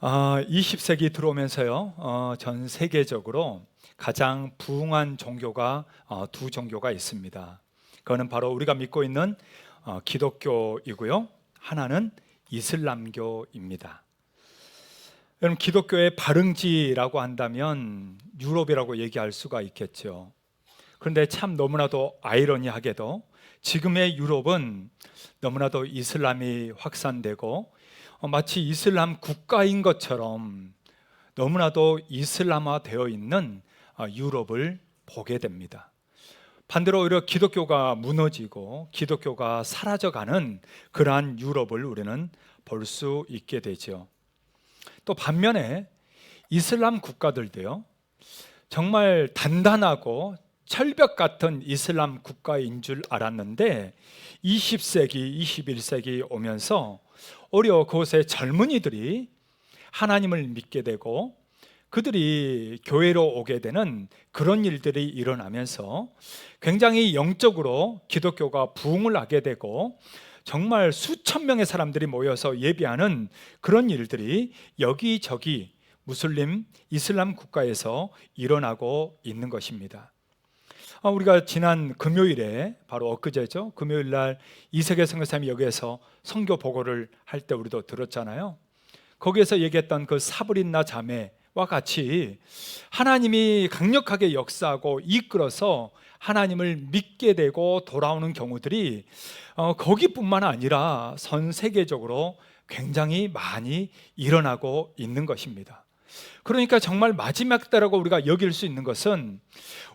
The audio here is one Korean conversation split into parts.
20세기 들어오면서요, 전 세계적으로 가장 부흥한 종교가 두 종교가 있습니다. 그거는 바로 우리가 믿고 있는 기독교이고요, 하나는 이슬람교입니다. 여러분, 기독교의 발흥지라고 한다면 유럽이라고 얘기할 수가 있겠죠. 그런데 참 너무나도 아이러니하게도 지금의 유럽은 너무나도 이슬람이 확산되고 마치 이슬람 국가인 것처럼 너무나도 이슬람화 되어 있는 유럽을 보게 됩니다. 반대로 오히려 기독교가 무너지고 기독교가 사라져가는 그러한 유럽을 우리는 볼 수 있게 되죠. 또 반면에 이슬람 국가들도요, 정말 단단하고 철벽 같은 이슬람 국가인 줄 알았는데 20세기, 21세기 오면서 오히려 그곳의 젊은이들이 하나님을 믿게 되고 그들이 교회로 오게 되는 그런 일들이 일어나면서 굉장히 영적으로 기독교가 부흥을 하게 되고 정말 수천 명의 사람들이 모여서 예배하는 그런 일들이 여기저기 무슬림, 이슬람 국가에서 일어나고 있는 것입니다. 우리가 지난 금요일에, 바로 엊그제죠, 금요일 날 이세계 선교사님이 여기에서 선교 보고를 할 때 우리도 들었잖아요. 거기에서 얘기했던 그 사브린나 자매와 같이 하나님이 강력하게 역사하고 이끌어서 하나님을 믿게 되고 돌아오는 경우들이 거기뿐만 아니라 전 세계적으로 굉장히 많이 일어나고 있는 것입니다. 그러니까 정말 마지막 때라고 우리가 여길 수 있는 것은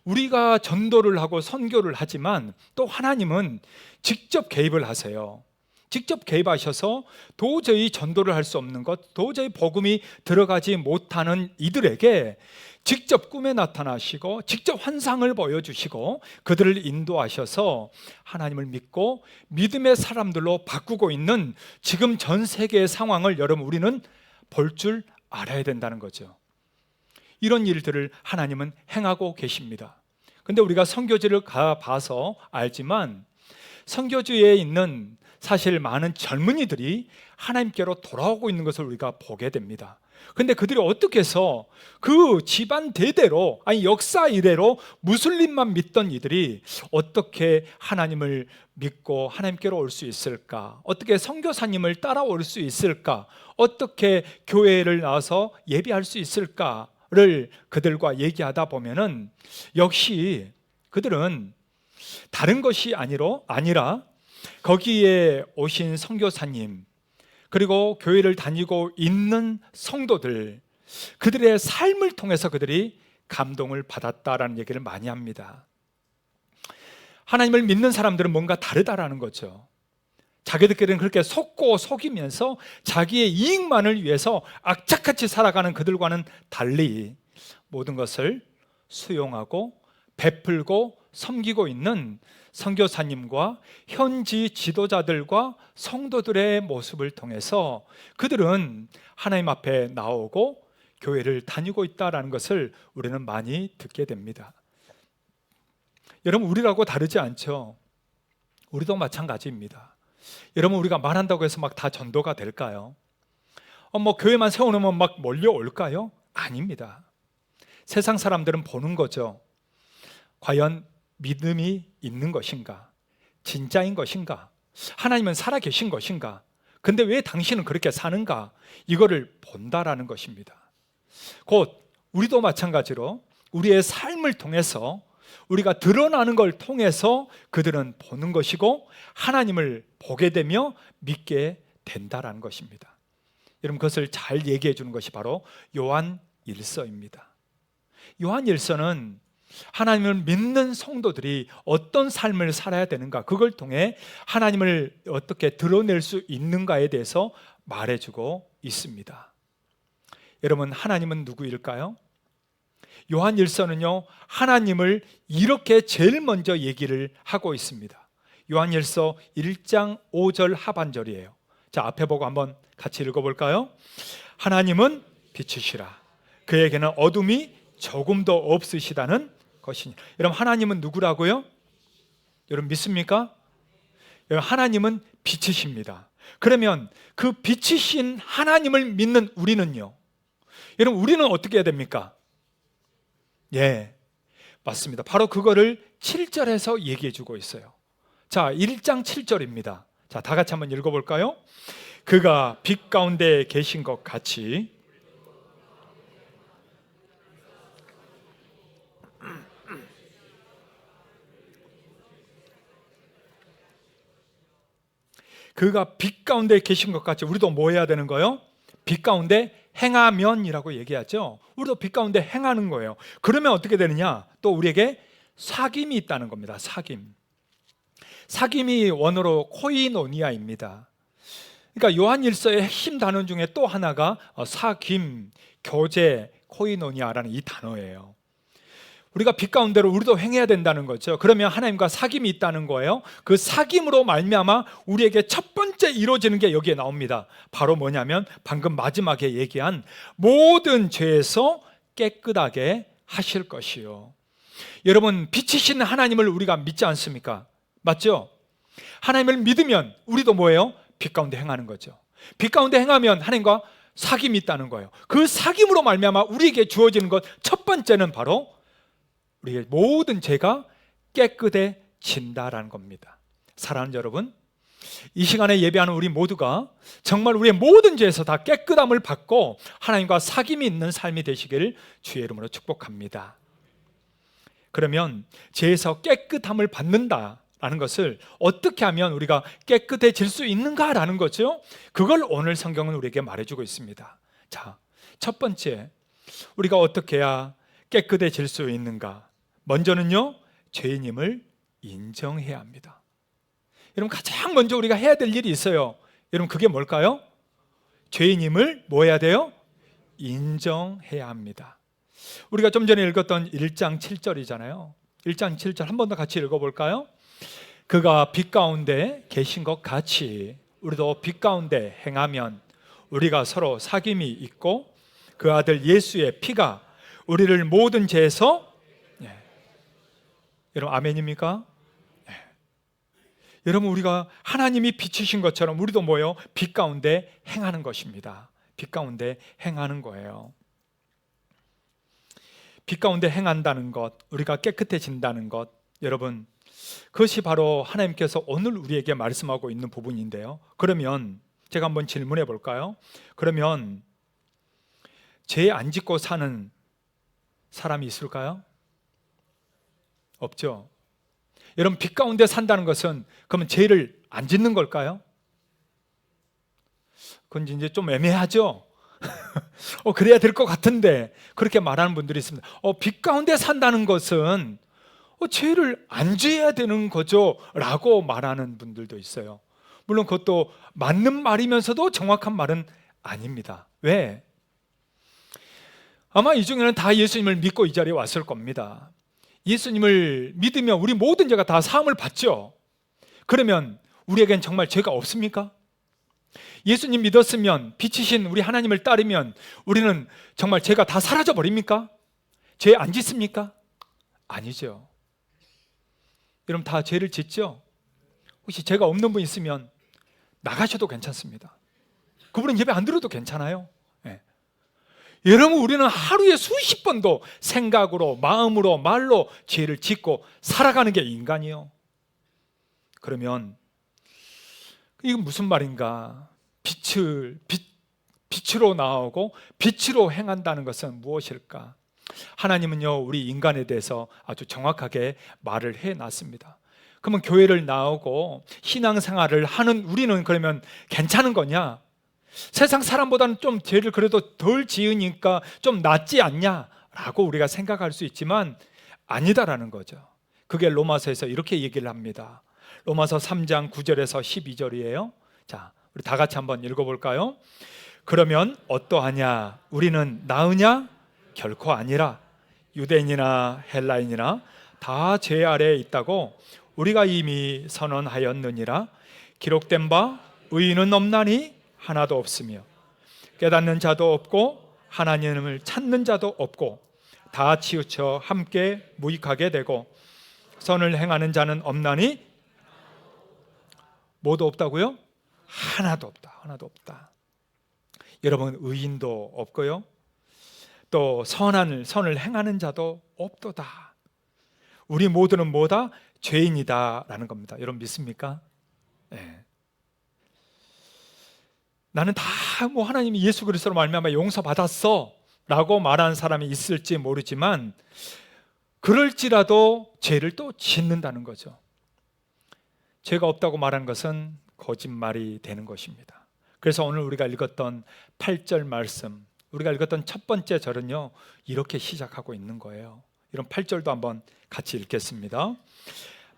우리가 전도를 하고 선교를 하지만 또 하나님은 직접 개입을 하세요. 직접 개입하셔서 도저히 전도를 할 수 없는 것, 도저히 복음이 들어가지 못하는 이들에게 직접 꿈에 나타나시고 직접 환상을 보여주시고 그들을 인도하셔서 하나님을 믿고 믿음의 사람들로 바꾸고 있는 지금 전 세계의 상황을 여러분 우리는 볼 줄 알아야 된다는 거죠. 이런 일들을 하나님은 행하고 계십니다. 근데 우리가 선교지를 가봐서 알지만 선교지에 있는 사실 많은 젊은이들이 하나님께로 돌아오고 있는 것을 우리가 보게 됩니다. 근데 그들이 어떻게 해서 그 집안 대대로, 아니 역사 이래로 무슬림만 믿던 이들이 어떻게 하나님을 믿고 하나님께로 올 수 있을까? 어떻게 선교사님을 따라올 수 있을까? 어떻게 교회를 나와서 예배할 수 있을까를 그들과 얘기하다 보면은 역시 그들은 다른 것이 아니라 거기에 오신 선교사님 그리고 교회를 다니고 있는 성도들, 그들의 삶을 통해서 그들이 감동을 받았다라는 얘기를 많이 합니다. 하나님을 믿는 사람들은 뭔가 다르다라는 거죠. 자기들끼리는 그렇게 속고 속이면서 자기의 이익만을 위해서 악착같이 살아가는 그들과는 달리 모든 것을 수용하고 베풀고 섬기고 있는 선교사님과 현지 지도자들과 성도들의 모습을 통해서 그들은 하나님 앞에 나오고 교회를 다니고 있다는 것을 우리는 많이 듣게 됩니다. 여러분, 우리라고 다르지 않죠? 우리도 마찬가지입니다. 여러분, 우리가 말한다고 해서 막 다 전도가 될까요? 교회만 세워놓으면 막 몰려올까요? 아닙니다. 세상 사람들은 보는 거죠. 과연 믿음이 있는 것인가? 진짜인 것인가? 하나님은 살아계신 것인가? 근데 왜 당신은 그렇게 사는가? 이거를 본다라는 것입니다. 곧 우리도 마찬가지로 우리의 삶을 통해서 우리가 드러나는 걸 통해서 그들은 보는 것이고 하나님을 보게 되며 믿게 된다라는 것입니다. 여러분, 그것을 잘 얘기해 주는 것이 바로 요한 1서입니다. 요한 1서는 하나님을 믿는 성도들이 어떤 삶을 살아야 되는가, 그걸 통해 하나님을 어떻게 드러낼 수 있는가에 대해서 말해주고 있습니다. 여러분, 하나님은 누구일까요? 요한 1서는요, 하나님을 이렇게 제일 먼저 얘기를 하고 있습니다. 요한 1서 1장 5절 하반절이에요. 자, 앞에 보고 한번 같이 읽어볼까요? 하나님은 빛이시라. 그에게는 어둠이 조금도 없으시다는 것이니. 여러분, 하나님은 누구라고요? 여러분 믿습니까? 여러분, 하나님은 빛이십니다. 그러면 그 빛이신 하나님을 믿는 우리는요, 여러분, 우리는 어떻게 해야 됩니까? 예, 맞습니다. 바로 그거를 7절에서 얘기해 주고 있어요. 자, 1장 7절입니다. 자, 다 같이 한번 읽어볼까요? 그가 빛 가운데 계신 것 같이 그가 빛 가운데 계신 것 같이 우리도 뭐 해야 되는 거예요? 빛 가운데 행하면이라고 얘기하죠. 우리도 빛 가운데 행하는 거예요. 그러면 어떻게 되느냐? 또 우리에게 사귐이 있다는 겁니다. 사귐. 사귐이 원어로 코이노니아입니다. 그러니까 요한일서의 핵심 단어 중에 또 하나가 사귐, 교제, 코이노니아라는 이 단어예요. 우리가 빛 가운데로 우리도 행해야 된다는 거죠. 그러면 하나님과 사귐이 있다는 거예요. 그 사귐으로 말미암아 우리에게 첫 번째 이루어지는 게 여기에 나옵니다. 바로 뭐냐면 방금 마지막에 얘기한 모든 죄에서 깨끗하게 하실 것이요. 여러분, 빛이신 하나님을 우리가 믿지 않습니까? 맞죠? 하나님을 믿으면 우리도 뭐예요? 빛 가운데 행하는 거죠. 빛 가운데 행하면 하나님과 사귐이 있다는 거예요. 그 사귐으로 말미암아 우리에게 주어지는 것 첫 번째는 바로 우리의 모든 죄가 깨끗해진다라는 겁니다. 사랑하는 여러분, 이 시간에 예배하는 우리 모두가 정말 우리의 모든 죄에서 다 깨끗함을 받고 하나님과 사귐이 있는 삶이 되시기를 주의 이름으로 축복합니다. 그러면 죄에서 깨끗함을 받는다라는 것을 어떻게 하면 우리가 깨끗해질 수 있는가라는 거죠. 그걸 오늘 성경은 우리에게 말해주고 있습니다. 자, 첫 번째, 우리가 어떻게 해야 깨끗해질 수 있는가? 먼저는요, 죄인임을 인정해야 합니다. 여러분, 가장 먼저 우리가 해야 될 일이 있어요. 여러분, 그게 뭘까요? 죄인임을 뭐 해야 돼요? 인정해야 합니다. 우리가 좀 전에 읽었던 1장 7절이잖아요. 1장 7절 한 번 더 같이 읽어볼까요? 그가 빛 가운데 계신 것 같이 우리도 빛 가운데 행하면 우리가 서로 사귐이 있고 그 아들 예수의 피가 우리를 모든 죄에서 여러분, 아멘입니까? 여러분, 우리가 하나님이 빛이신 것처럼 우리도 뭐예요? 빛 가운데 행하는 것입니다. 빛 가운데 행하는 거예요. 빛 가운데 행한다는 것, 우리가 깨끗해진다는 것, 여러분, 그것이 바로 하나님께서 오늘 우리에게 말씀하고 있는 부분인데요. 그러면 제가 한번 질문해 볼까요? 그러면 죄 안 짓고 사는 사람이 있을까요? 없죠. 여러분, 빛 가운데 산다는 것은 그러면 죄를 안 짓는 걸까요? 그건 이제 좀 애매하죠. 그래야 될 것 같은데 그렇게 말하는 분들이 있습니다. 빛 가운데 산다는 것은 죄를 안 지어야 되는 거죠 라고 말하는 분들도 있어요. 물론 그것도 맞는 말이면서도 정확한 말은 아닙니다. 왜? 아마 이 중에는 다 예수님을 믿고 이 자리에 왔을 겁니다. 예수님을 믿으면 우리 모든 죄가 다 사함을 받죠. 그러면 우리에겐 정말 죄가 없습니까? 예수님 믿었으면, 빛이신 우리 하나님을 따르면 우리는 정말 죄가 다 사라져 버립니까? 죄 안 짓습니까? 아니죠. 여러분, 다 죄를 짓죠? 혹시 죄가 없는 분 있으면 나가셔도 괜찮습니다. 그분은 예배 안 들어도 괜찮아요. 여러분, 우리는 하루에 수십 번도 생각으로, 마음으로, 말로 죄를 짓고 살아가는 게 인간이요. 그러면 이건 무슨 말인가? 빛으로 나오고 빛으로 행한다는 것은 무엇일까? 하나님은요, 우리 인간에 대해서 아주 정확하게 말을 해놨습니다. 그러면 교회를 나오고 신앙생활을 하는 우리는 그러면 괜찮은 거냐? 세상 사람보다는 좀 죄를 그래도 덜 지으니까 좀 낫지 않냐라고 우리가 생각할 수 있지만 아니다라는 거죠. 그게 로마서에서 이렇게 얘기를 합니다. 로마서 3장 9절에서 12절이에요. 자, 우리 다 같이 한번 읽어볼까요? 그러면 어떠하냐? 우리는 나으냐? 결코 아니라 유대인이나 헬라인이나 다 죄 아래에 있다고 우리가 이미 선언하였느니라. 기록된 바 의인은 없나니 하나도 없으며 깨닫는 자도 없고 하나님을 찾는 자도 없고 다 치우쳐 함께 무익하게 되고 선을 행하는 자는 없나니 모두 없다고요? 하나도 없다. 하나도 없다. 여러분, 의인도 없고요, 또 선을 행하는 자도 없도다. 우리 모두는 뭐다? 죄인이다라는 겁니다. 여러분 믿습니까? 네. 나는 다 하나님이 예수 그리스도로 말미암아 용서받았어 라고 말하는 사람이 있을지 모르지만, 그럴지라도 죄를 또 짓는다는 거죠. 죄가 없다고 말하는 것은 거짓말이 되는 것입니다. 그래서 오늘 우리가 읽었던 8절 말씀, 우리가 읽었던 첫 번째 절은요, 이렇게 시작하고 있는 거예요. 이런 8절도 한번 같이 읽겠습니다.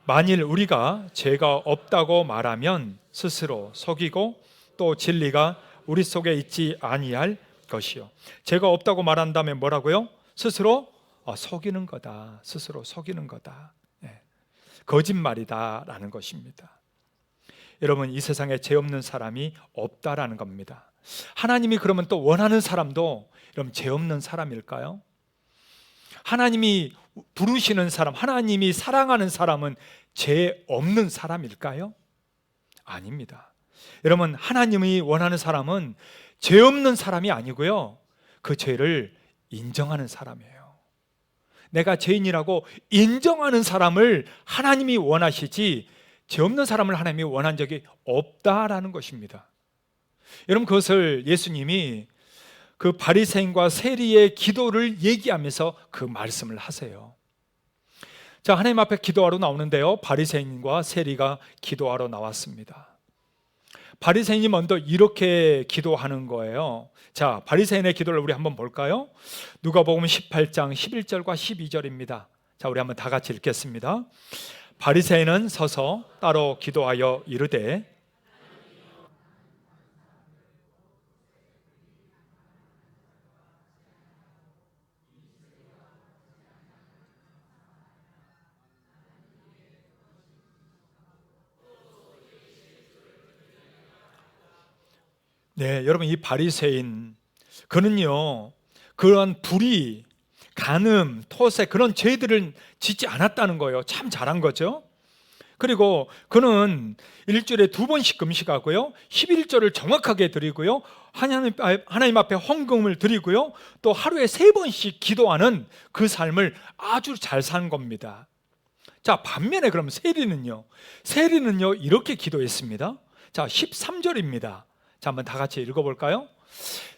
만일 우리가 죄가 없다고 말하면 스스로 속이고 또 진리가 우리 속에 있지 아니할 것이요. 죄가 없다고 말한다면 뭐라고요? 스스로 속이는 거다. 스스로 속이는 거다. 거짓말이다라는 것입니다. 여러분, 이 세상에 죄 없는 사람이 없다라는 겁니다. 하나님이 그러면 또 원하는 사람도 여러분 죄 없는 사람일까요? 하나님이 부르시는 사람, 하나님이 사랑하는 사람은 죄 없는 사람일까요? 아닙니다. 여러분, 하나님이 원하는 사람은 죄 없는 사람이 아니고요, 그 죄를 인정하는 사람이에요. 내가 죄인이라고 인정하는 사람을 하나님이 원하시지, 죄 없는 사람을 하나님이 원한 적이 없다라는 것입니다. 여러분, 그것을 예수님이 그 바리새인과 세리의 기도를 얘기하면서 그 말씀을 하세요. 자, 하나님 앞에 기도하러 나오는데요, 바리새인과 세리가 기도하러 나왔습니다. 바리새인이 먼저 이렇게 기도하는 거예요. 자, 바리새인의 기도를 우리 한번 볼까요? 누가복음 18장 11절과 12절입니다. 자, 우리 한번 다 같이 읽겠습니다. 바리새인은 서서 따로 기도하여 이르되, 네, 여러분, 이 바리새인, 그는요, 그런 불의, 간음, 토세, 그런 죄들을 짓지 않았다는 거예요. 참 잘한 거죠. 그리고 그는 일주일에 2번씩 금식하고요, 11조를 정확하게 드리고요, 하나님 앞에 헌금을 드리고요, 또 하루에 3번씩 기도하는 그 삶을 아주 잘 산 겁니다. 자, 반면에 그럼 세리는요 이렇게 기도했습니다. 자, 13절입니다. 자, 한번 다 같이 읽어볼까요?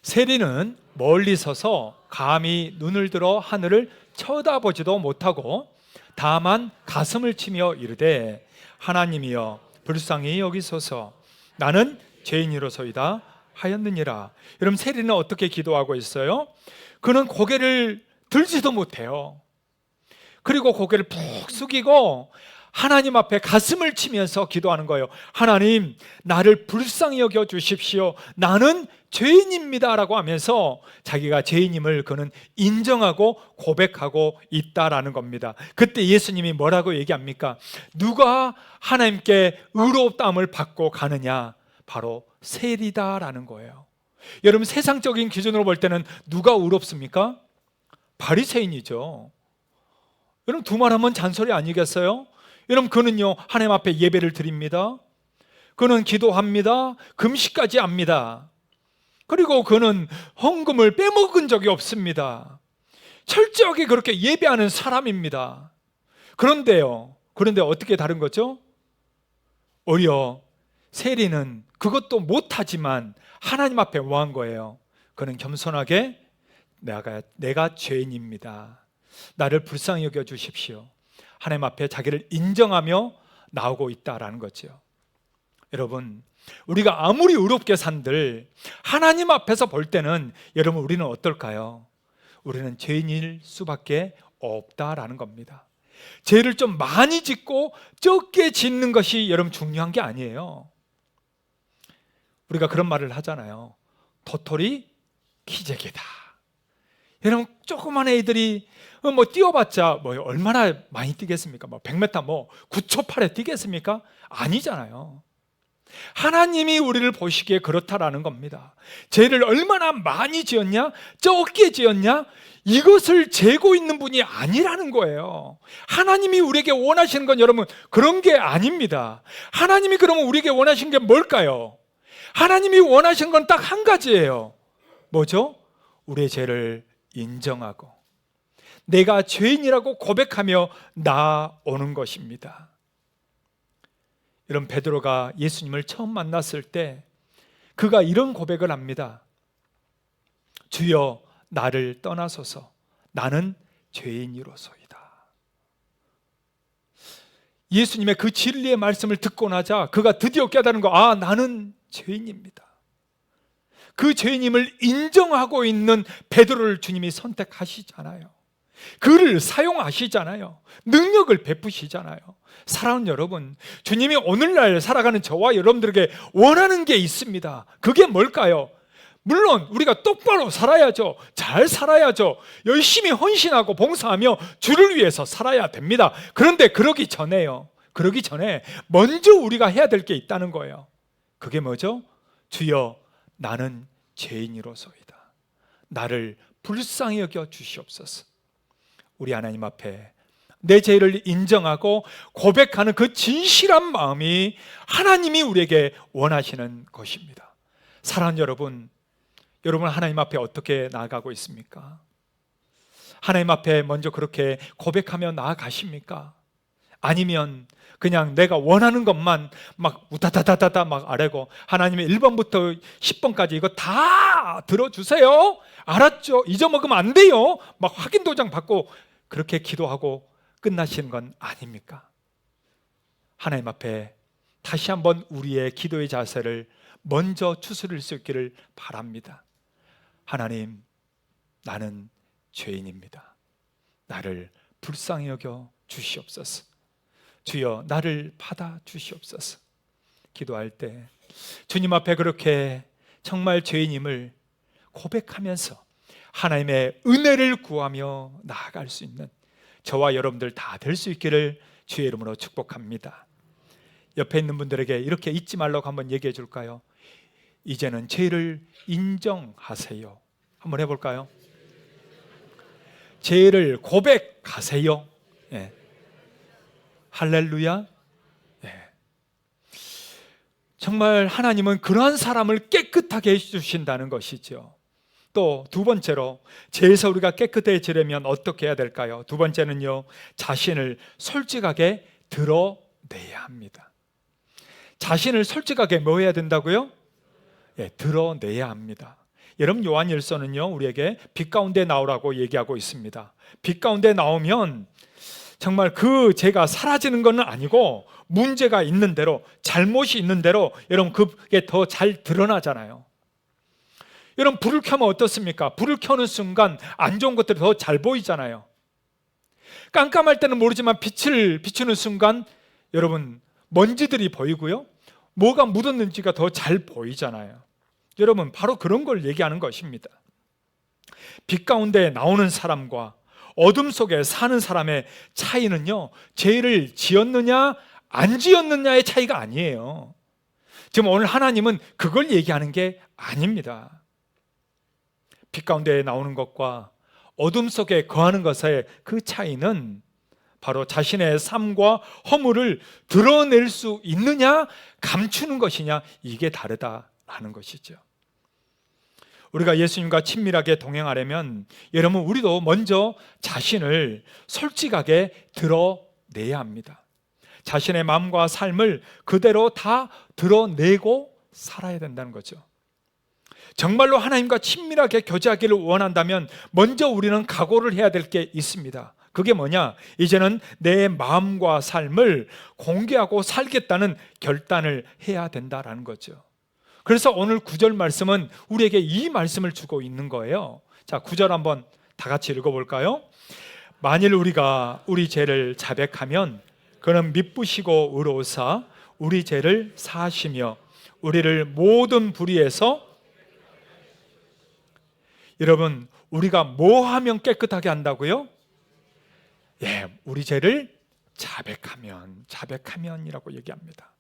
세리는 멀리 서서 감히 눈을 들어 하늘을 쳐다보지도 못하고 다만 가슴을 치며 이르되, 하나님이여 불쌍히 여기소서, 나는 죄인이로소이다 하였느니라. 여러분, 세리는 어떻게 기도하고 있어요? 그는 고개를 들지도 못해요. 그리고 고개를 푹 숙이고 하나님 앞에 가슴을 치면서 기도하는 거예요. 하나님, 나를 불쌍히 여겨 주십시오. 나는 죄인입니다 라고 하면서 자기가 죄인임을 그는 인정하고 고백하고 있다라는 겁니다. 그때 예수님이 뭐라고 얘기합니까? 누가 하나님께 의롭다함을 받고 가느냐? 바로 세리다라는 거예요. 여러분, 세상적인 기준으로 볼 때는 누가 의롭습니까? 바리새인이죠. 여러분, 두말하면 잔소리 아니겠어요? 여러분, 그는요 하나님 앞에 예배를 드립니다. 그는 기도합니다. 금식까지 합니다. 그리고 그는 헌금을 빼먹은 적이 없습니다. 철저하게 그렇게 예배하는 사람입니다. 그런데 어떻게 다른 거죠? 오히려 세리는 그것도 못하지만 하나님 앞에 뭐한 거예요? 그는 겸손하게 내가 죄인입니다, 나를 불쌍히 여겨 주십시오, 하나님 앞에 자기를 인정하며 나오고 있다라는 거죠. 여러분, 우리가 아무리 의롭게 산들 하나님 앞에서 볼 때는 여러분, 우리는 어떨까요? 우리는 죄인일 수밖에 없다라는 겁니다. 죄를 좀 많이 짓고 적게 짓는 것이 여러분 중요한 게 아니에요. 우리가 그런 말을 하잖아요. 도토리 기재개다. 여러분, 조그만 애들이 뛰어봤자 얼마나 많이 뛰겠습니까? 100m 9초 8에 뛰겠습니까? 아니잖아요. 하나님이 우리를 보시기에 그렇다라는 겁니다. 죄를 얼마나 많이 지었냐, 적게 지었냐, 이것을 재고 있는 분이 아니라는 거예요. 하나님이 우리에게 원하시는 건 여러분 그런 게 아닙니다. 하나님이 그러면 우리에게 원하시는 게 뭘까요? 하나님이 원하시는 건 딱 한 가지예요. 뭐죠? 우리의 죄를 인정하고 내가 죄인이라고 고백하며 나아오는 것입니다. 이런 베드로가 예수님을 처음 만났을 때 그가 이런 고백을 합니다. 주여 나를 떠나소서 나는 죄인이로소이다. 예수님의 그 진리의 말씀을 듣고 나자 그가 드디어 깨달은 거, 나는 죄인입니다. 그 죄인임을 인정하고 있는 베드로를 주님이 선택하시잖아요. 그를 사용하시잖아요. 능력을 베푸시잖아요. 사랑하는 여러분, 주님이 오늘날 살아가는 저와 여러분들에게 원하는 게 있습니다. 그게 뭘까요? 물론 우리가 똑바로 살아야죠. 잘 살아야죠. 열심히 헌신하고 봉사하며 주를 위해서 살아야 됩니다. 그런데 그러기 전에 먼저 우리가 해야 될 게 있다는 거예요. 그게 뭐죠? 주여 나는 죄인이로소이다. 나를 불쌍히 여겨 주시옵소서. 우리 하나님 앞에 내 죄를 인정하고 고백하는 그 진실한 마음이 하나님이 우리에게 원하시는 것입니다. 사랑하는 여러분 하나님 앞에 어떻게 나아가고 있습니까? 하나님 앞에 먼저 그렇게 고백하며 나아가십니까? 아니면 그냥 내가 원하는 것만 막 우다다다다다 막 아뢰고 하나님의 1번부터 10번까지 이거 다 들어주세요. 알았죠? 잊어먹으면 안 돼요. 막 확인 도장 받고 그렇게 기도하고 끝나시는 건 아닙니까? 하나님 앞에 다시 한번 우리의 기도의 자세를 먼저 추스릴 수 있기를 바랍니다. 하나님, 나는 죄인입니다. 나를 불쌍히 여겨 주시옵소서. 주여 나를 받아 주시옵소서. 기도할 때 주님 앞에 그렇게 정말 죄인임을 고백하면서 하나님의 은혜를 구하며 나아갈 수 있는 저와 여러분들 다 될 수 있기를 주의 이름으로 축복합니다. 옆에 있는 분들에게 이렇게 잊지 말라고 한번 얘기해 줄까요? 이제는 죄를 인정하세요. 한번 해볼까요? 죄를 고백하세요. 예. 할렐루야. 예. 정말 하나님은 그러한 사람을 깨끗하게 해주신다는 것이죠. 또 두 번째로 죄에서 우리가 깨끗해지려면 어떻게 해야 될까요? 두 번째는요, 자신을 솔직하게 드러내야 합니다. 자신을 솔직하게 뭐 해야 된다고요? 예, 드러내야 합니다. 여러분, 요한일서는요 우리에게 빛 가운데 나오라고 얘기하고 있습니다. 빛 가운데 나오면 정말 그 죄가 사라지는 건 아니고 문제가 있는 대로, 잘못이 있는 대로 여러분 그게 더 잘 드러나잖아요. 여러분, 불을 켜면 어떻습니까? 불을 켜는 순간 안 좋은 것들이 더 잘 보이잖아요. 깜깜할 때는 모르지만 빛을 비추는 순간 여러분 먼지들이 보이고요, 뭐가 묻었는지가 더 잘 보이잖아요. 여러분, 바로 그런 걸 얘기하는 것입니다. 빛 가운데 나오는 사람과 어둠 속에 사는 사람의 차이는요, 죄를 지었느냐 안 지었느냐의 차이가 아니에요. 지금 오늘 하나님은 그걸 얘기하는 게 아닙니다. 빛 가운데 나오는 것과 어둠 속에 거하는 것의 그 차이는 바로 자신의 삶과 허물을 드러낼 수 있느냐 감추는 것이냐, 이게 다르다라는 것이죠. 우리가 예수님과 친밀하게 동행하려면 여러분, 우리도 먼저 자신을 솔직하게 드러내야 합니다. 자신의 마음과 삶을 그대로 다 드러내고 살아야 된다는 거죠. 정말로 하나님과 친밀하게 교제하기를 원한다면 먼저 우리는 각오를 해야 될 게 있습니다. 그게 뭐냐? 이제는 내 마음과 삶을 공개하고 살겠다는 결단을 해야 된다라는 거죠. 그래서 오늘 9절 말씀은 우리에게 이 말씀을 주고 있는 거예요. 자, 9절 한번 다 같이 읽어볼까요? 만일 우리가 우리 죄를 자백하면 그는 미쁘시고 의로우사 우리 죄를 사하시며 우리를 모든 불의에서, 여러분, 우리가 뭐 하면 깨끗하게 한다고요? 예, 우리 죄를 자백하면이라고 얘기합니다.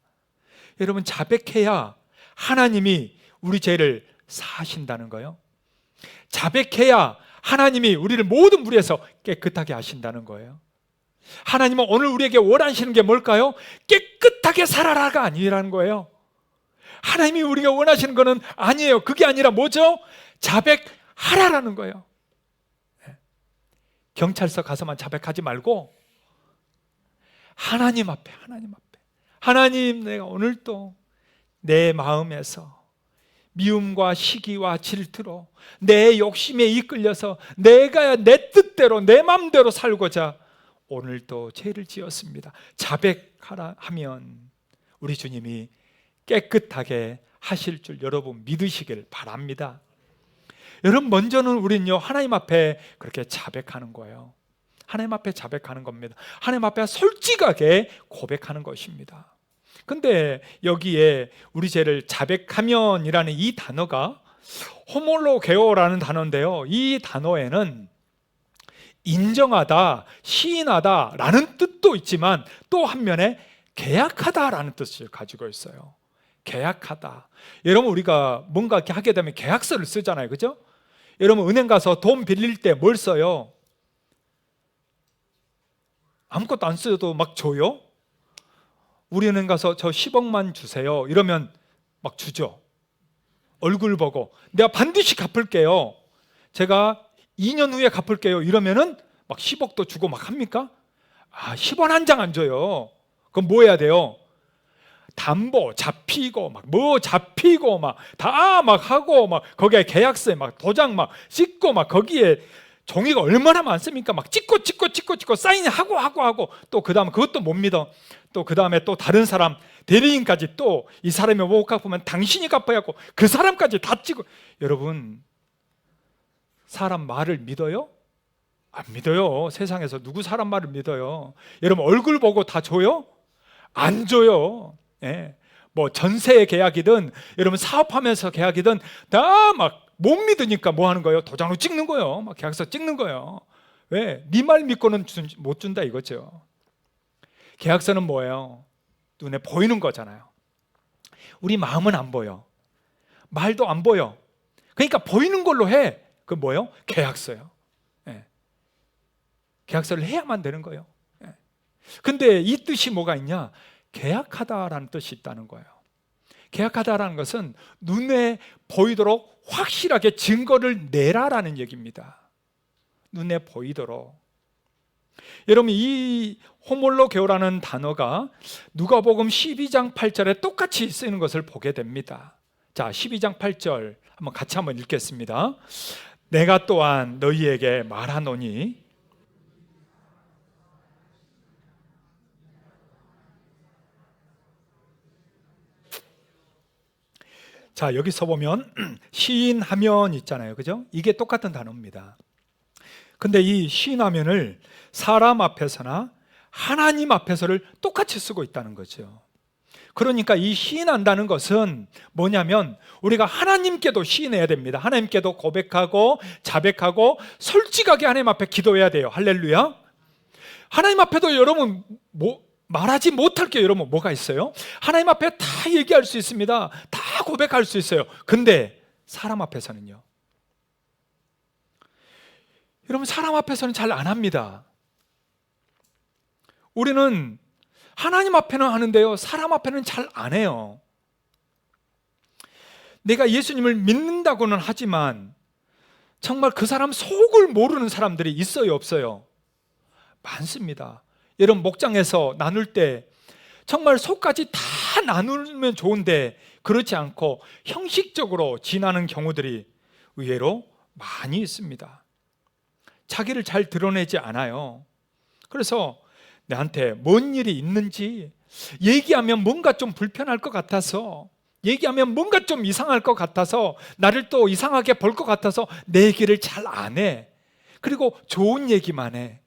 여러분, 자백해야 하나님이 우리 죄를 사하신다는 거예요. 자백해야 하나님이 우리를 모든 불의에서 깨끗하게 하신다는 거예요. 하나님은 오늘 우리에게 원하시는 게 뭘까요? 깨끗하게 살아라가 아니라는 거예요. 하나님이 우리가 원하시는 것은 아니에요. 그게 아니라 뭐죠? 자백하라라는 거예요. 경찰서 가서만 자백하지 말고 하나님 앞에, 하나님, 내가 오늘도 내 마음에서 미움과 시기와 질투로 내 욕심에 이끌려서 내가 내 뜻대로 내 마음대로 살고자 오늘도 죄를 지었습니다. 자백하라 하면 우리 주님이 깨끗하게 하실 줄 여러분 믿으시길 바랍니다. 여러분, 먼저는 우리는요, 하나님 앞에 그렇게 자백하는 거예요. 하나님 앞에 자백하는 겁니다. 하나님 앞에 솔직하게 고백하는 것입니다. 근데 여기에 우리 죄를 자백하면이라는 이 단어가 호몰로게오라는 단어인데요, 이 단어에는 인정하다, 시인하다 라는 뜻도 있지만 또 한면에 계약하다 라는 뜻을 가지고 있어요. 계약하다. 여러분, 우리가 뭔가 이렇게 하게 되면 계약서를 쓰잖아요, 그죠? 여러분, 은행 가서 돈 빌릴 때 뭘 써요? 아무것도 안 써도 막 줘요? 우리 은행 가서 저 10억만 주세요 이러면 막 주죠. 얼굴 보고 내가 반드시 갚을게요, 제가 2년 후에 갚을게요 이러면은 막 10억도 주고 막 합니까? 10원 한 장 안 줘요. 그럼 뭐 해야 돼요? 담보 잡히고 막 뭐 잡히고 막 다 막 하고 막 거기에 계약서에 막 도장 막 찍고 막 거기에 종이가 얼마나 많습니까? 막 찍고 사인하고 또 그 다음에 그것도 못 믿어. 또 그 다음에 또 다른 사람 대리인까지 또 이 사람이 못 갚으면 당신이 갚아야 하고 그 사람까지 다 찍고. 여러분, 사람 말을 믿어요? 안 믿어요. 세상에서 누구 사람 말을 믿어요? 여러분, 얼굴 보고 다 줘요? 안 줘요. 예. 뭐 전세 계약이든 여러분 사업하면서 계약이든 다 막 못 믿으니까 뭐 하는 거예요? 도장으로 찍는 거예요. 막 계약서 찍는 거예요. 왜? 네 말 믿고는 못 준다 이거죠. 계약서는 뭐예요? 눈에 보이는 거잖아요. 우리 마음은 안 보여, 말도 안 보여. 그러니까 보이는 걸로 해. 그 뭐예요? 계약서요. 예. 계약서를 해야만 되는 거예요. 예. 근데 이 뜻이 뭐가 있냐? 계약하다라는 뜻이 있다는 거예요. 계약하다라는 것은 눈에 보이도록 확실하게 증거를 내라라는 얘기입니다. 눈에 보이도록. 여러분, 이 호몰로게오라는 단어가 누가복음 12장 8절에 똑같이 쓰이는 것을 보게 됩니다. 자, 12장 8절 같이 한번 읽겠습니다. 내가 또한 너희에게 말하노니. 자, 여기서 보면 시인하면 있잖아요, 그죠? 이게 똑같은 단어입니다. 근데 이 시인하면을 사람 앞에서나 하나님 앞에서를 똑같이 쓰고 있다는 거죠. 그러니까 이 시인한다는 것은 뭐냐면 우리가 하나님께도 시인해야 됩니다. 하나님께도 고백하고 자백하고 솔직하게 하나님 앞에 기도해야 돼요. 할렐루야. 하나님 앞에도 여러분 말하지 못할 게 여러분 뭐가 있어요? 하나님 앞에 다 얘기할 수 있습니다. 다 고백할 수 있어요. 근데 사람 앞에서는요, 여러분, 사람 앞에서는 잘 안 합니다. 우리는 하나님 앞에는 하는데요, 사람 앞에는 잘 안 해요. 내가 예수님을 믿는다고는 하지만 정말 그 사람 속을 모르는 사람들이 있어요, 없어요? 많습니다. 여러분, 목장에서 나눌 때 정말 속까지 다 나누면 좋은데 그렇지 않고 형식적으로 지나는 경우들이 의외로 많이 있습니다. 자기를 잘 드러내지 않아요. 그래서 나한테 뭔 일이 있는지 얘기하면 뭔가 좀 불편할 것 같아서, 얘기하면 뭔가 좀 이상할 것 같아서, 나를 또 이상하게 볼 것 같아서 내 얘기를 잘 안 해. 그리고 좋은 얘기만 해.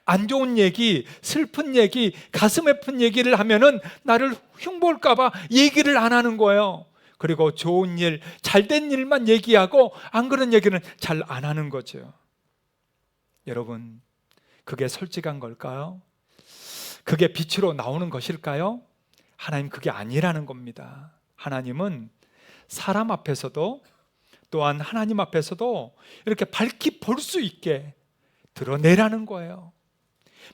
안 좋은 얘기, 슬픈 얘기, 가슴 아픈 얘기를 하면은 나를 흉볼까 봐 얘기를 안 하는 거예요. 그리고 좋은 일, 잘된 일만 얘기하고 안 그런 얘기는 잘 안 하는 거죠. 여러분, 그게 솔직한 걸까요? 그게 빛으로 나오는 것일까요? 하나님, 그게 아니라는 겁니다. 하나님은 사람 앞에서도 또한 하나님 앞에서도 이렇게 밝히 볼 수 있게 드러내라는 거예요.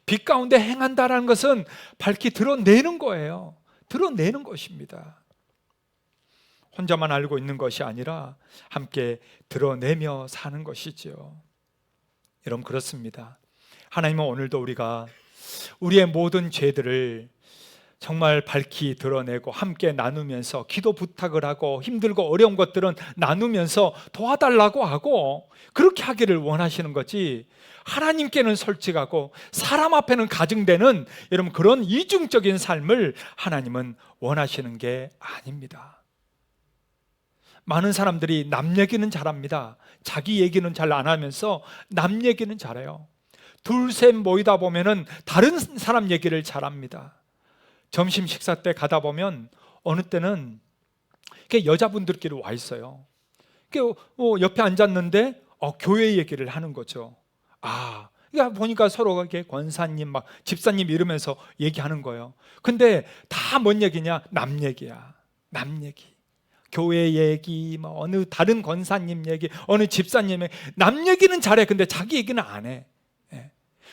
빛 가운데 행한다라는 것은 밝히 드러내는 거예요. 드러내는 것입니다. 혼자만 알고 있는 것이 아니라 함께 드러내며 사는 것이지요. 여러분, 그렇습니다. 하나님은 오늘도 우리가 우리의 모든 죄들을 정말 밝히 드러내고 함께 나누면서 기도 부탁을 하고 힘들고 어려운 것들은 나누면서 도와달라고 하고 그렇게 하기를 원하시는 거지, 하나님께는 솔직하고 사람 앞에는 가증되는 여러분 그런 이중적인 삶을 하나님은 원하시는 게 아닙니다. 많은 사람들이 남 얘기는 잘합니다. 자기 얘기는 잘 안 하면서 남 얘기는 잘해요. 둘셋 모이다 보면은 다른 사람 얘기를 잘합니다. 점심 식사 때 가다 보면 어느 때는 여자분들끼리 와 있어요. 옆에 앉았는데 교회 얘기를 하는 거죠. 보니까 서로 이렇게 권사님, 막 집사님 이러면서 얘기하는 거예요. 근데 다 뭔 얘기냐? 남 얘기야. 남 얘기. 교회 얘기, 뭐 어느 다른 권사님 얘기, 어느 집사님 얘기. 남 얘기는 잘해. 근데 자기 얘기는 안 해.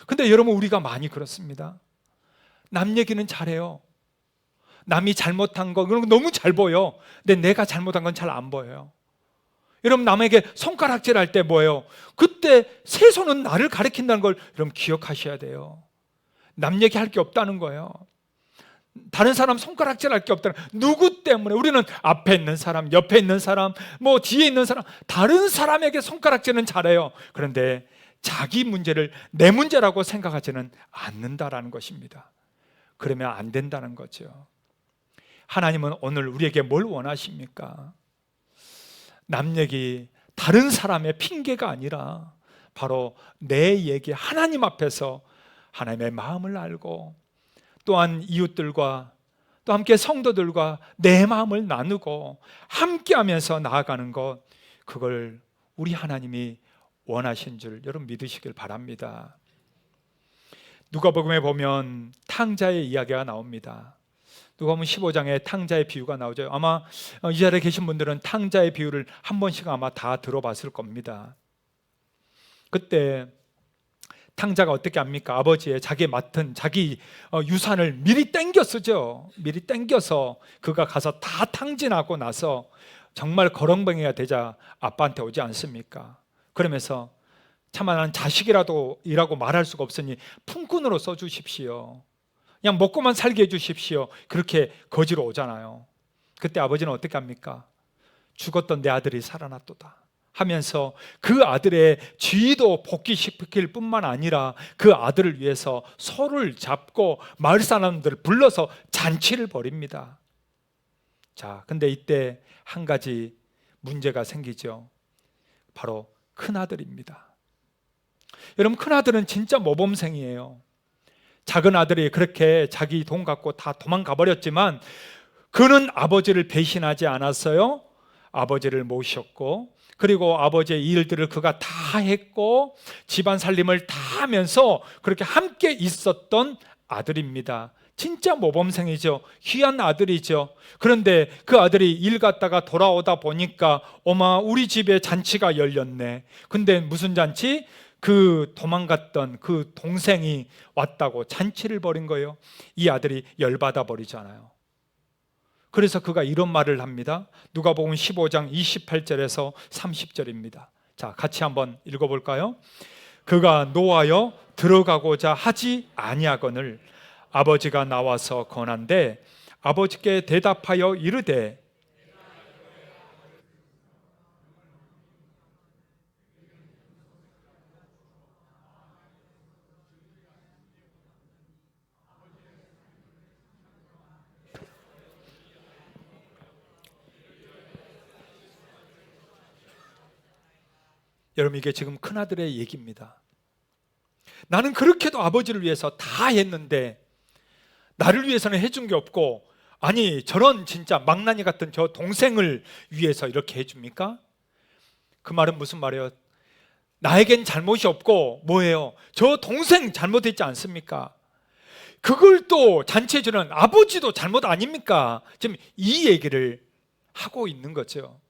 근데 여러분, 우리가 많이 그렇습니다. 남 얘기는 잘해요. 남이 잘못한 거 그런 거 너무 잘 보여. 근데 내가 잘못한 건 잘 안 보여요. 여러분, 남에게 손가락질 할 때 뭐예요? 그때 세 손은 나를 가리킨다는 걸 여러분 기억하셔야 돼요. 남 얘기할 게 없다는 거예요. 다른 사람 손가락질 할 게 없다는, 누구 때문에? 우리는 앞에 있는 사람, 옆에 있는 사람, 뭐 뒤에 있는 사람, 다른 사람에게 손가락질은 잘해요. 그런데 자기 문제를 내 문제라고 생각하지는 않는다라는 것입니다. 그러면 안 된다는 거죠. 하나님은 오늘 우리에게 뭘 원하십니까? 남 얘기, 다른 사람의 핑계가 아니라 바로 내 얘기, 하나님 앞에서 하나님의 마음을 알고 또한 이웃들과 또 함께 성도들과 내 마음을 나누고 함께하면서 나아가는 것, 그걸 우리 하나님이 원하신 줄 여러분 믿으시길 바랍니다. 누가복음에 보면 탕자의 이야기가 나옵니다. 누가복음 15장에 탕자의 비유가 나오죠. 아마 이 자리에 계신 분들은 탕자의 비유를 한 번씩 아마 다 들어봤을 겁니다. 그때 탕자가 어떻게 합니까? 아버지의 자기 맡은 자기 유산을 미리 땡겨 쓰죠. 미리 땡겨서 그가 가서 다 탕진하고 나서 정말 거렁뱅이가 되자 아빠한테 오지 않습니까? 그러면서 차마 난 자식이라도 이라고 말할 수가 없으니 품꾼으로 써주십시오. 그냥 먹고만 살게 해주십시오. 그렇게 거지로 오잖아요. 그때 아버지는 어떻게 합니까? 죽었던 내 아들이 살아났도다 하면서 그 아들의 지위도 복귀시킬 뿐만 아니라 그 아들을 위해서 소를 잡고 마을 사람들을 불러서 잔치를 벌입니다. 자, 근데 이때 한 가지 문제가 생기죠. 바로 큰아들입니다. 여러분, 큰아들은 진짜 모범생이에요. 작은 아들이 그렇게 자기 돈 갖고 다 도망가 버렸지만 그는 아버지를 배신하지 않았어요. 아버지를 모셨고, 그리고 아버지의 일들을 그가 다 했고 집안 살림을 다 하면서 그렇게 함께 있었던 아들입니다. 진짜 모범생이죠. 귀한 아들이죠. 그런데 그 아들이 일 갔다가 돌아오다 보니까 어마, 우리 집에 잔치가 열렸네. 근데 무슨 잔치? 그 도망갔던 그 동생이 왔다고 잔치를 벌인 거예요. 이 아들이 열받아 버리잖아요. 그래서 그가 이런 말을 합니다. 누가복음 15장 28절에서 30절입니다. 자, 같이 한번 읽어볼까요? 그가 노하여 들어가고자 하지 아니하거늘 아버지가 나와서 권한대 아버지께 대답하여 이르되 여러분, 이게 지금 큰아들의 얘기입니다. 나는 그렇게도 아버지를 위해서 다 했는데 나를 위해서는 해준 게 없고, 아니 저런 진짜 망나니 같은 저 동생을 위해서 이렇게 해줍니까? 그 말은 무슨 말이에요? 나에겐 잘못이 없고 뭐예요? 저 동생 잘못했지 않습니까? 그걸 또 잔치해주는 아버지도 잘못 아닙니까? 지금 이 얘기를 하고 있는 거죠.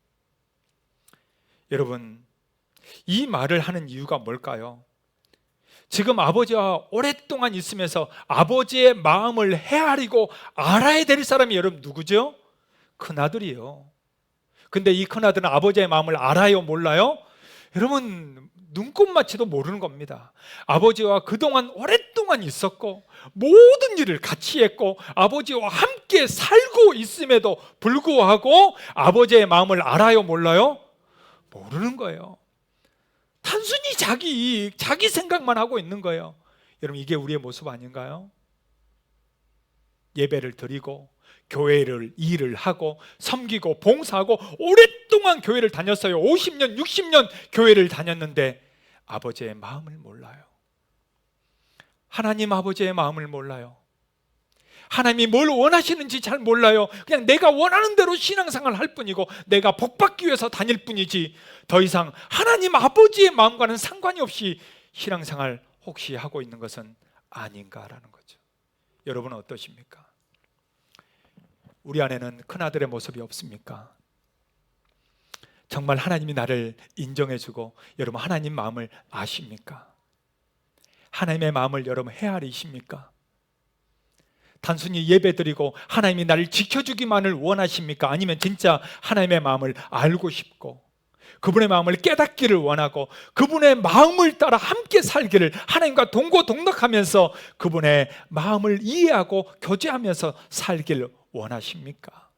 여러분, 이 말을 하는 이유가 뭘까요? 지금 아버지와 오랫동안 있으면서 아버지의 마음을 헤아리고 알아야 될 사람이 여러분 누구죠? 큰아들이요. 근데 이 큰아들은 아버지의 마음을 알아요, 몰라요? 여러분, 눈꼽맞이도 모르는 겁니다. 아버지와 그동안 오랫동안 있었고 모든 일을 같이 했고 아버지와 함께 살고 있음에도 불구하고 아버지의 마음을 알아요, 몰라요? 모르는 거예요. 단순히 자기 생각만 하고 있는 거예요. 여러분, 이게 우리의 모습 아닌가요? 예배를 드리고 교회를 일을 하고 섬기고 봉사하고 오랫동안 교회를 다녔어요. 50년, 60년 교회를 다녔는데 아버지의 마음을 몰라요. 하나님 아버지의 마음을 몰라요. 하나님이 뭘 원하시는지 잘 몰라요. 그냥 내가 원하는 대로 신앙생활을 할 뿐이고 내가 복받기 위해서 다닐 뿐이지 더 이상 하나님 아버지의 마음과는 상관이 없이 신앙생활 혹시 하고 있는 것은 아닌가라는 거죠. 여러분은 어떠십니까? 우리 안에는 큰아들의 모습이 없습니까? 정말 하나님이 나를 인정해주고 여러분 하나님 마음을 아십니까? 하나님의 마음을 여러분 헤아리십니까? 단순히 예배드리고 하나님이 나를 지켜주기만을 원하십니까? 아니면 진짜 하나님의 마음을 알고 싶고 그분의 마음을 깨닫기를 원하고 그분의 마음을 따라 함께 살기를 하나님과 동고동락하면서 그분의 마음을 이해하고 교제하면서 살기를 원하십니까?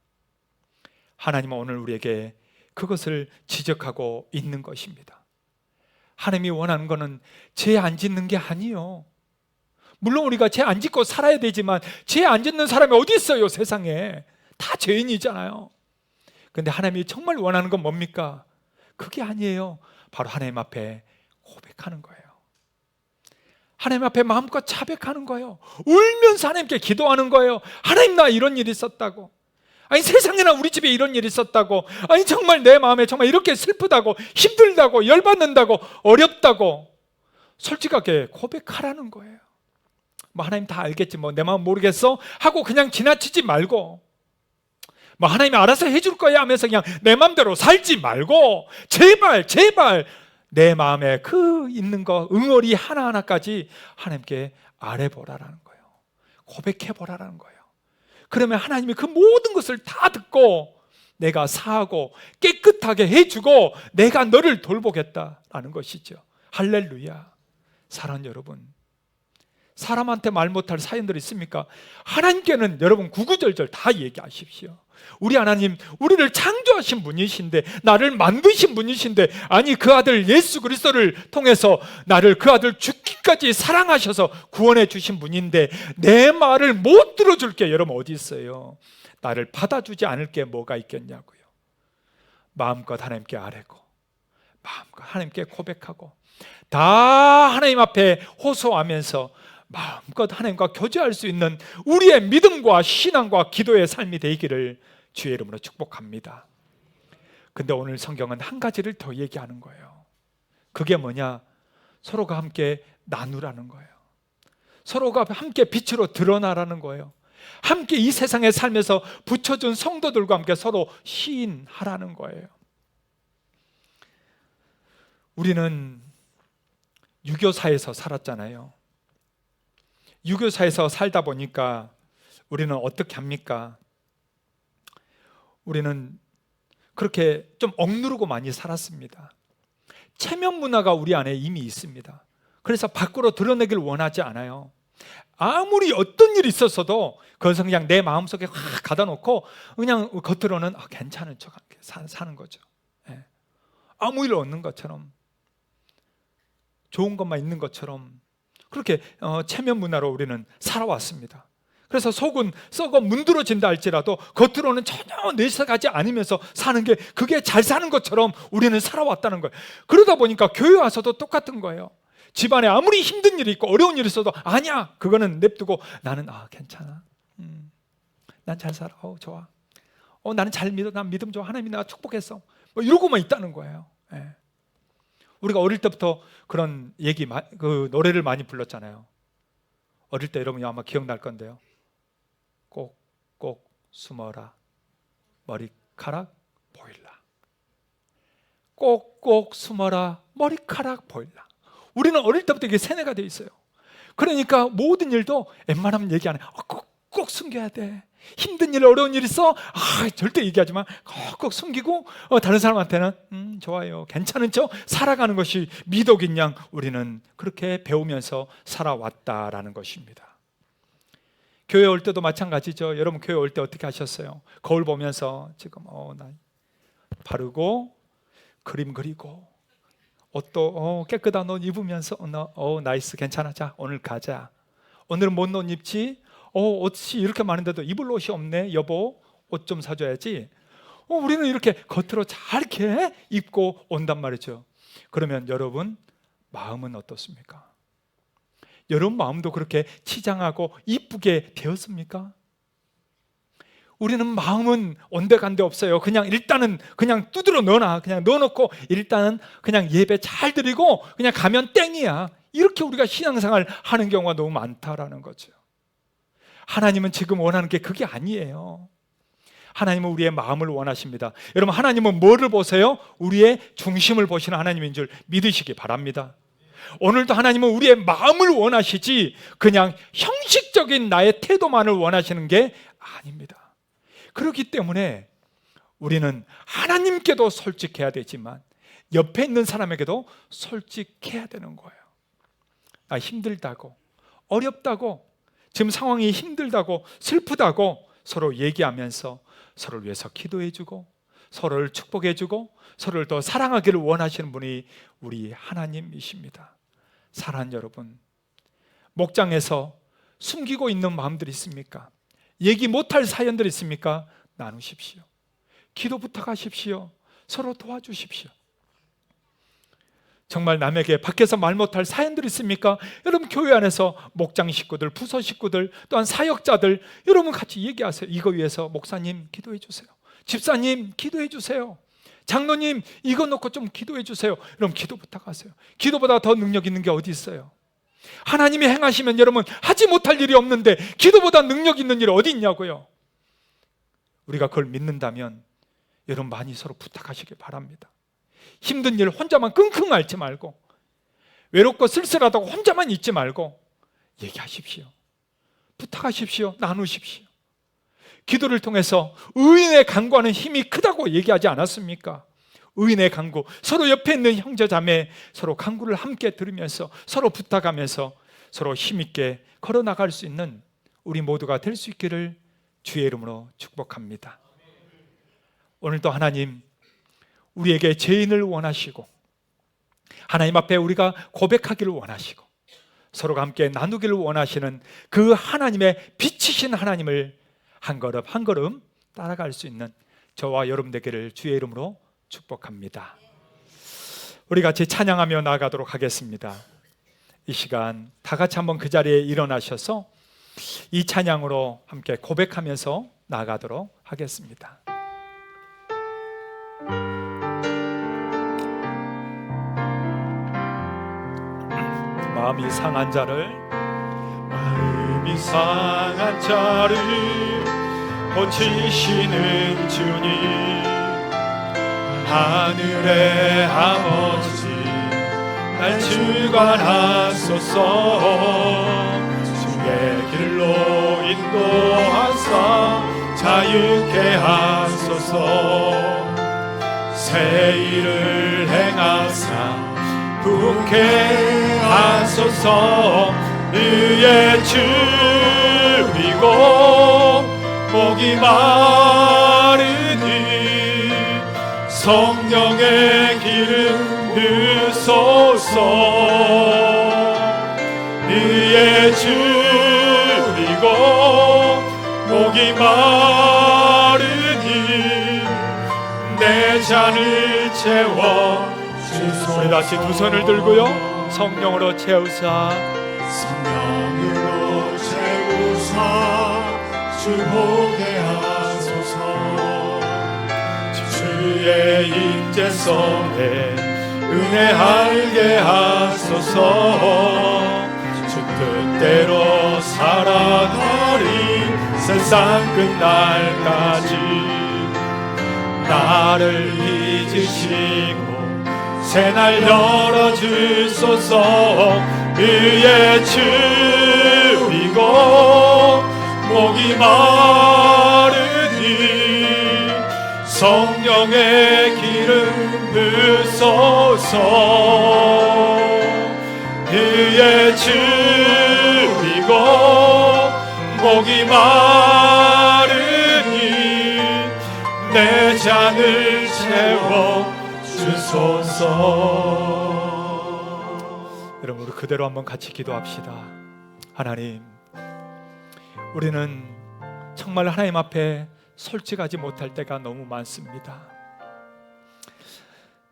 하나님은 오늘 우리에게 그것을 지적하고 있는 것입니다. 하나님이 원하는 것은 죄 안 짓는 게 아니에요. 물론 우리가 죄 안 짓고 살아야 되지만 죄 안 짓는 사람이 어디 있어요, 세상에. 다 죄인이잖아요. 그런데 하나님이 정말 원하는 건 뭡니까? 그게 아니에요. 바로 하나님 앞에 고백하는 거예요. 하나님 앞에 마음껏 자백하는 거예요. 울면서 하나님께 기도하는 거예요. 하나님, 나 이런 일이 있었다고. 아니, 세상에나 우리 집에 이런 일이 있었다고. 아니, 정말 내 마음에 정말 이렇게 슬프다고, 힘들다고, 열받는다고, 어렵다고 솔직하게 고백하라는 거예요. 뭐 하나님 다 알겠지, 뭐 내 마음 모르겠어 하고 그냥 지나치지 말고, 뭐 하나님이 알아서 해줄 거야 하면서 그냥 내 마음대로 살지 말고 제발 내 마음에 그 있는 거 응어리 하나하나까지 하나님께 아뢰보라라는 거예요. 고백해보라라는 거예요. 그러면 하나님이 그 모든 것을 다 듣고 내가 사하고 깨끗하게 해주고 내가 너를 돌보겠다라는 것이죠. 할렐루야. 사랑하는 여러분, 사람한테 말 못할 사연들이 있습니까? 하나님께는 여러분 구구절절 다 얘기하십시오. 우리 하나님, 우리를 창조하신 분이신데, 나를 만드신 분이신데, 아니 그 아들 예수 그리스도를 통해서 나를 그 아들 죽기까지 사랑하셔서 구원해 주신 분인데 내 말을 못 들어줄 게 여러분 어디 있어요? 나를 받아주지 않을 게 뭐가 있겠냐고요. 마음껏 하나님께 아뢰고 마음껏 하나님께 고백하고 다 하나님 앞에 호소하면서 마음껏 하나님과 교제할 수 있는 우리의 믿음과 신앙과 기도의 삶이 되기를 주의 이름으로 축복합니다. 근데 오늘 성경은 한 가지를 더 얘기하는 거예요. 그게 뭐냐? 서로가 함께 나누라는 거예요. 서로가 함께 빛으로 드러나라는 거예요. 함께 이 세상에 살면서 붙여준 성도들과 함께 서로 시인하라는 거예요. 우리는 유교사에서 살았잖아요. 유교사에서 살다 보니까 우리는 어떻게 합니까? 우리는 그렇게 좀 억누르고 많이 살았습니다. 체면 문화가 우리 안에 이미 있습니다. 그래서 밖으로 드러내길 원하지 않아요. 아무리 어떤 일이 있었어도 그것은 그냥 내 마음속에 확 가다 놓고 그냥 겉으로는 괜찮은 척 사는 거죠. 아무 일 없는 것처럼, 좋은 것만 있는 것처럼 그렇게 체면 문화로 우리는 살아왔습니다. 그래서 속은 썩어 문드러진다 할지라도 겉으로는 전혀 내색하지 않으면서 사는 게 그게 잘 사는 것처럼 우리는 살아왔다는 거예요. 그러다 보니까 교회 와서도 똑같은 거예요. 집안에 아무리 힘든 일이 있고 어려운 일이 있어도 아니야, 그거는 냅두고 나는 괜찮아, 난 잘 살아, 좋아, 나는 잘 믿어, 난 믿음 좋아, 하나님이 내가 축복했어, 뭐 이러고만 있다는 거예요. 우리가 어릴 때부터 그런 그 노래를 많이 불렀잖아요. 어릴 때 여러분이 아마 기억날 건데요. 꼭꼭 숨어라 머리카락 보일라. 꼭꼭 숨어라 머리카락 보일라. 우리는 어릴 때부터 이게 세뇌가 돼 있어요. 그러니까 모든 일도 웬만하면 얘기 안 해. 꼭꼭 숨겨야 돼. 힘든 일, 어려운 일 있어? 절대 얘기하지 마. 꼭 숨기고 다른 사람한테는 좋아요, 괜찮은 척 살아가는 것이 미덕인 양 우리는 그렇게 배우면서 살아왔다라는 것입니다. 교회 올 때도 마찬가지죠. 여러분 교회 올 때 어떻게 하셨어요? 거울 보면서 지금 나 바르고 그림 그리고 옷도 깨끗한 옷 입으면서 나이스, 괜찮아, 자 오늘 가자. 오늘은 뭔 옷 입지? 옷이 이렇게 많은데도 입을 옷이 없네. 여보, 옷 좀 사줘야지. 우리는 이렇게 겉으로 잘 이렇게 입고 온단 말이죠. 그러면 여러분 마음은 어떻습니까? 여러분 마음도 그렇게 치장하고 이쁘게 되었습니까? 우리는 마음은 온데간데 없어요. 그냥 일단은 그냥 두드러 넣어놔. 그냥 넣어놓고 일단은 그냥 예배 잘 드리고 그냥 가면 땡이야. 이렇게 우리가 신앙생활 하는 경우가 너무 많다라는 거죠. 하나님은 지금 원하는 게 그게 아니에요. 하나님은 우리의 마음을 원하십니다. 여러분 하나님은 뭐를 보세요? 우리의 중심을 보시는 하나님인 줄 믿으시기 바랍니다. 오늘도 하나님은 우리의 마음을 원하시지 그냥 형식적인 나의 태도만을 원하시는 게 아닙니다. 그렇기 때문에 우리는 하나님께도 솔직해야 되지만 옆에 있는 사람에게도 솔직해야 되는 거예요. 힘들다고, 어렵다고, 지금 상황이 힘들다고, 슬프다고 서로 얘기하면서 서로를 위해서 기도해주고 서로를 축복해주고 서로를 더 사랑하기를 원하시는 분이 우리 하나님이십니다. 사랑하는 여러분, 목장에서 숨기고 있는 마음들이 있습니까? 얘기 못할 사연들이 있습니까? 나누십시오. 기도 부탁하십시오. 서로 도와주십시오. 정말 남에게 밖에서 말 못할 사연들이 있습니까? 여러분 교회 안에서 목장 식구들, 부서 식구들, 또한 사역자들 여러분 같이 얘기하세요. 이거 위해서 목사님 기도해 주세요. 집사님 기도해 주세요. 장로님 이거 놓고 좀 기도해 주세요. 여러분 기도 부탁하세요. 기도보다 더 능력 있는 게 어디 있어요? 하나님이 행하시면 여러분 하지 못할 일이 없는데 기도보다 능력 있는 일이 어디 있냐고요. 우리가 그걸 믿는다면 여러분 많이 서로 부탁하시기 바랍니다. 힘든 일 혼자만 끙끙 앓지 말고 외롭고 쓸쓸하다고 혼자만 있지 말고 얘기하십시오. 부탁하십시오. 나누십시오. 기도를 통해서 의인의 간구하는 힘이 크다고 얘기하지 않았습니까? 의인의 간구, 서로 옆에 있는 형제 자매 서로 간구를 함께 들으면서 서로 부탁하면서 서로 힘있게 걸어나갈 수 있는 우리 모두가 될 수 있기를 주의 이름으로 축복합니다. 오늘도 하나님 우리에게 죄인을 원하시고 하나님 앞에 우리가 고백하기를 원하시고 서로가 함께 나누기를 원하시는 그 하나님의 빛이신 하나님을 한 걸음 한 걸음 따라갈 수 있는 저와 여러분 되기를 주의 이름으로 축복합니다. 우리 같이 찬양하며 나아가도록 하겠습니다. 이 시간 다 같이 한번 그 자리에 일어나셔서 이 찬양으로 함께 고백하면서 나아가도록 하겠습니다. 마음이 상한 자를 고치시는 주님, 하늘의 아버지 날 주관하소서. 주의 길로 인도하사 자유케 하소서. 새 일을 행하사 부흥케 하소서. 의의 줄이고 목이 마르니 성령의 기름 부으소서. 의의 줄이고 목이 마르니 내 잔을 채워 주소서. 우리 다시 두 손을 들고요, 성령으로 채우사, 성령으로 채우사 주보게 하소서. 주의 임재 속에 은혜 알게 하소서. 주 뜻대로 살아가리 세상 끝날까지. 나를 빚으시고 새날 열어주소서. 의의 줄이고 목이 마 성령의 기름 부소서. 그의 주이고 목이 마르니 내 잔을 채워 주소서. 여러분, 우리 그대로 한번 같이 기도합시다. 하나님, 우리는 정말 하나님 앞에 솔직하지 못할 때가 너무 많습니다.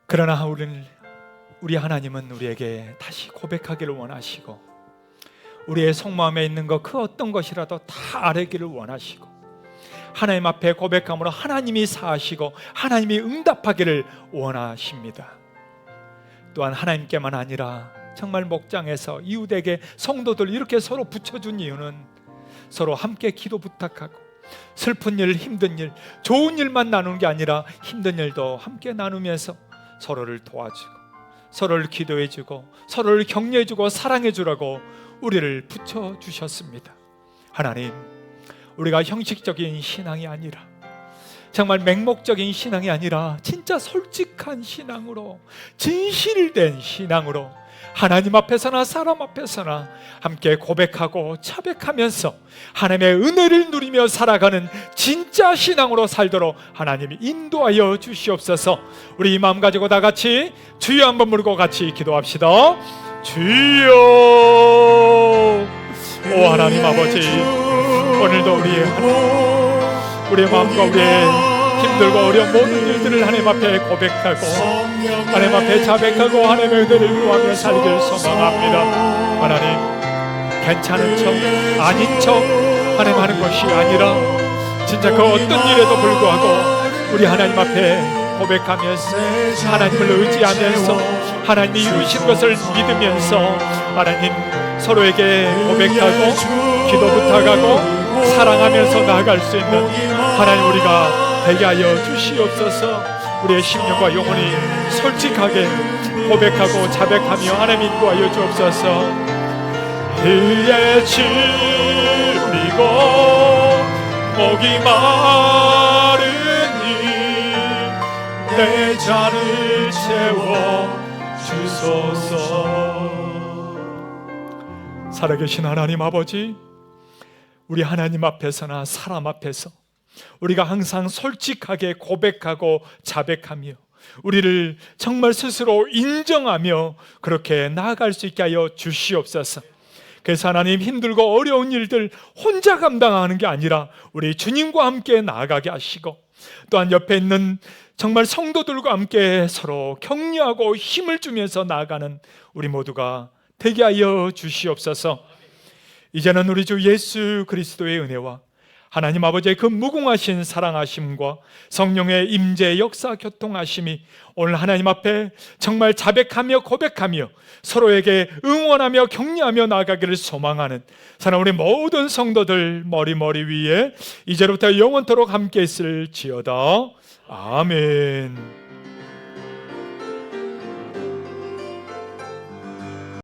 그러나 우리 하나님은 우리에게 다시 고백하기를 원하시고, 우리의 속마음에 있는 것 그 어떤 것이라도 다 아뢰기를 원하시고, 하나님 앞에 고백함으로 하나님이 사하시고 하나님이 응답하기를 원하십니다. 또한 하나님께만 아니라 정말 목장에서 이웃에게, 성도들 이렇게 서로 붙여준 이유는 서로 함께 기도 부탁하고, 슬픈 일, 힘든 일, 좋은 일만 나누는 게 아니라 힘든 일도 함께 나누면서 서로를 도와주고, 서로를 기도해주고, 서로를 격려해주고 사랑해주라고 우리를 붙여주셨습니다. 하나님, 우리가 형식적인 신앙이 아니라, 정말 맹목적인 신앙이 아니라 진짜 솔직한 신앙으로, 진실된 신앙으로 하나님 앞에서나 사람 앞에서나 함께 고백하고 자백하면서 하나님의 은혜를 누리며 살아가는 진짜 신앙으로 살도록 하나님이 인도하여 주시옵소서. 우리 이 마음 가지고 다 같이 주여 한번 부르고 같이 기도합시다. 주여. 오 하나님 아버지, 오늘도 우리의 마음과 우리의 힘들고 어려운 모든 일들을 하나님 앞에 고백하고, 하나님 앞에 자백하고 하나님의 은혜를 구하며 살기를 소망합니다. 하나님, 괜찮은 척, 아닌 척 하나님 하는 것이 아니라 진짜 그 어떤 일에도 불구하고 우리 하나님 앞에 고백하면서, 하나님을 의지하면서, 하나님이 이루신 것을 믿으면서 하나님 서로에게 고백하고 기도 부탁하고 사랑하면서 나아갈 수 있는 하나님 우리가 되게 하여 주시옵소서. 우리의 심령과 영혼이 솔직하게 고백하고 자백하며 하나님 인도하여 주옵소서. 그의 주리고 목이 마르니 내 잔을 채워 주소서. 살아계신 하나님 아버지, 우리 하나님 앞에서나 사람 앞에서 우리가 항상 솔직하게 고백하고 자백하며 우리를 정말 스스로 인정하며 그렇게 나아갈 수 있게 하여 주시옵소서. 그래서 하나님, 힘들고 어려운 일들 혼자 감당하는 게 아니라 우리 주님과 함께 나아가게 하시고, 또한 옆에 있는 정말 성도들과 함께 서로 격려하고 힘을 주면서 나아가는 우리 모두가 되게 하여 주시옵소서. 이제는 우리 주 예수 그리스도의 은혜와 하나님 아버지의 그 무궁하신 사랑하심과 성령의 임재 역사 교통하심이 오늘 하나님 앞에 정말 자백하며 고백하며 서로에게 응원하며 격려하며 나아가기를 소망하는 사랑 우리 모든 성도들 머리 위에 이제부터 영원토록 함께 있을지어다. 아멘.